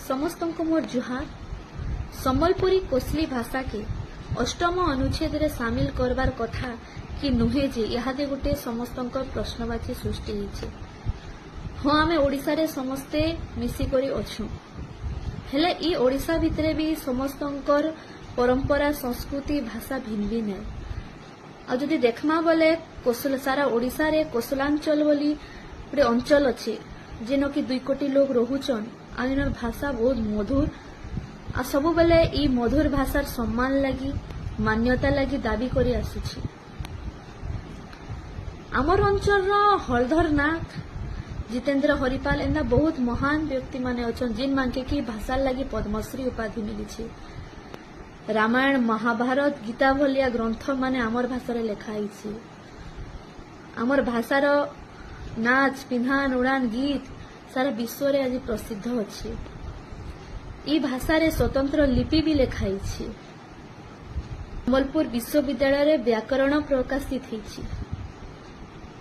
समस्त मोर जुहार। सम्बलपुरी कोसली भाषा के अष्टम अनुच्छेद रे शामिल करबार कथा कि नुहे जे इहादे गोटे समस्त प्रश्नवाची सृष्टि होइछे। हाँ आमे ओडिसा रे समस्ते मिसिकरी अछु, हेले ई ओडिसा भितरे भी समस्तंकर परंपरा संस्कृति भाषा भिन्न भिन्न है। आ जदि देखमा बोले कोसल सारा ओडिसा रे कोसलांचल बोली गोटे अंचल अच्छे जेन कि 2 कोटी लोग रहुचन। आइनर भाषा बहुत मधुर आ सबु बेले ई मधुर भाषार सम्मान लगी मान्यता लगी दाबी करी आसुछि। आमर अंचल हलधर नाथ जितेंद्र हरिपाल एंदा बहुत महान व्यक्ति माने अछन जिन मानके की भाषा लगी पद्मश्री उपाधि मिली। रामायण महाभारत गीता भलिया ग्रंथ माने आमर भाषा लिखाई। आमर भाषार नाच पिन्हान उड़ान गीत सारा विश्व रे आज प्रसिद्ध अच्छी। ई भाषा रे स्वतंत्र लिपि भी लिखाई। सम्बलपुर विश्वविद्यालय रे व्याकरण प्रकाशित होइछि।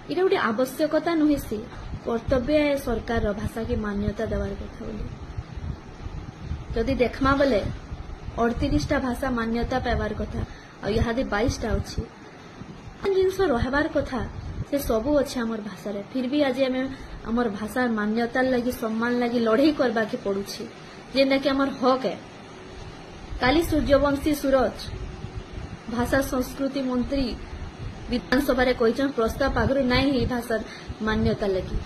इटा गोटे आवश्यकता नुहे से कर्तव्य है सरकार भाषा की मान्यता देवार कथा बोली। जदि देखमा बोले 38टा भाषा मान्यता पाइबार कथा और इहादे 22टा अच्छी जिनस रहबार कथा से सबू अच्छे आमर भाषा रे। फिर भी आज आमर भाषा मान्यता लगी सम्मान लगी लड़ाई करबा के पड़ुछि जेना कि आमर हक है। काली सूर्यवंशी सूरज भाषा संस्कृति मंत्री विधानसभा रे कहिछन प्रस्ताव आगरु नहीं ही भाषा मान्यता लगी।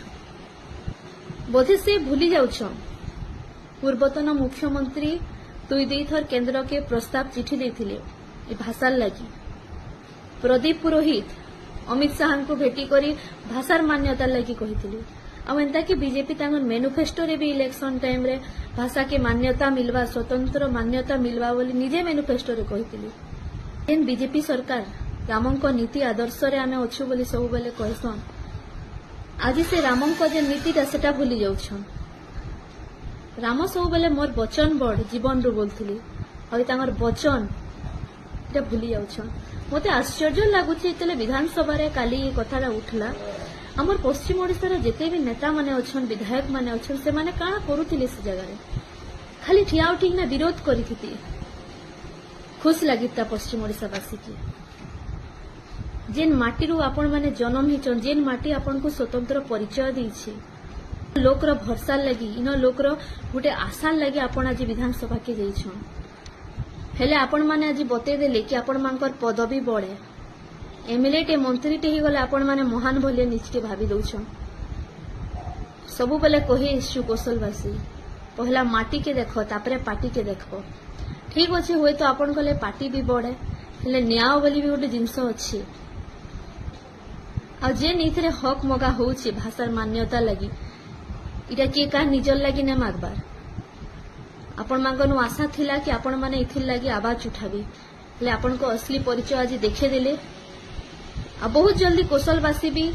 बोधे से भूली जाउछन पूर्वतन मुख्यमंत्री 2 थर केंद्र के प्रस्ताव चिठी देथिले ए भाषा लगी। प्रदीप पुरोहित अमित शाह को भेटी करी भाषार मान्यता लगी कहिथिले। आ एंता कि बीजेपी तांगन मैनिफेस्टो रे भी इलेक्शन टाइम रे भाषा के मान्यता मिलवा स्वतंत्र मान्यता मिलवा बोली निजे मैनिफेस्टो रे कहिथिले। एन बीजेपी सरकार रामंक नीति आदर्श रे आमे अछु बोली सब बेले कहसन। आज से रामंक जे नीतिटा सेटा भूली जाउछन। राम सब बेले मोर वचन बड़ जीवन रू बोलथिली और तांगर वचन एटा भूली जाउछन। मते आश्चर्य लागुछि इतले विधानसभा रे काली ये कथाटा उठला। हमर पश्चिम ओडिसा रे जेते भी नेता माने अछन विधायक माने अछन से माने काना करूथिले से जगह रे खाली ठिया उठी ना विरोध करिथिति। खुश लागिता पश्चिम ओडिसा वासी की जेन माटी रू आपण माने जन्म हिचन जेन माटी आपण को स्वतंत्र परिचय देछि लोकर भरसा लगी इन लोकर गोटे आशा लगी आपण आज विधानसभा के जइछन। हेले आपण माने आज बते देले कि आपण मानकर पदवी बड़े एमएलए टे मंत्री टे ही गले आपण माने महान भले निचके भाबी दउछन। सबु बेले कहे इश्यू कौशलवासी पहला माटी के देखो तापरे पार्टी के देखो। ठीक अच्छे हुए तो आपण कले पार्टी भी बड़े हेले न्याय बोली भी गोटे जिनस अच्छी आ जे नीतिरे हक मगा होउछि भाषार मान्यता लगी इटा किए का निजर लगी न मागबार। आपण मांगनु आशा थिला कि आपण माने इथिल लगी आवाज उठाबी हेले आपण को असली परिचय आज देखे देले। आ बहुत जल्दी कौशलवासी भी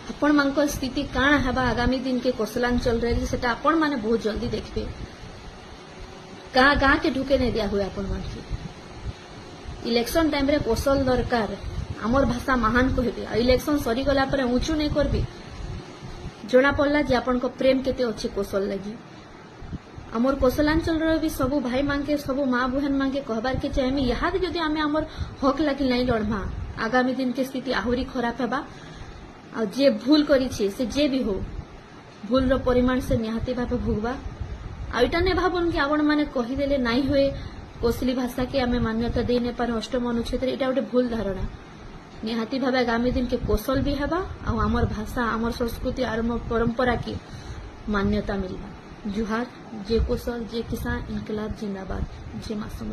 आपण मांको स्थिति काना हेबा आगामी दिन के कौशलांचल रे सेटा आपण माने बहुत जल्दी देखबे। गाँ गाँ के ढुके नहीं दिया हुए आपण मानके इलेक्शन टाइम रे कौशल दरकार आमर भाषा महान कहबे। इलेक्शन सरी गला पर ऊंचू नहीं करबे जना पड़ला जे आपण को प्रेम केते अच्छे कौशल लगी। आमर कौशलांचल रे भी सबु भाई मांगे सबु माँ बहन मांगे कहबार के चाहे यहाँ जदि आमे आमर हक लगी नहीं लड़मा आगामी दिन के स्थिति आहुरी खराब हेबा। आ जे भूल करिछि से जे भी हो भूल रो परिमाण से निहाती भाव भोगबा। आइटा ने भाबन कि आपण माने कहि देले नहीं हुए कोसली भाषा के आमे मान्यता दे ने पार अष्टम अनुच्छेद एटा गोटे भूल धारणा। निहाती भाव आगामी दिन के कौशल भी हेबा आ आमर भाषा आमर संस्कृति और परंपरा की मान्यता मिलबा। जुहार जे कौशल जे किसान इनकलाब जिंदाबाद जे मासूम।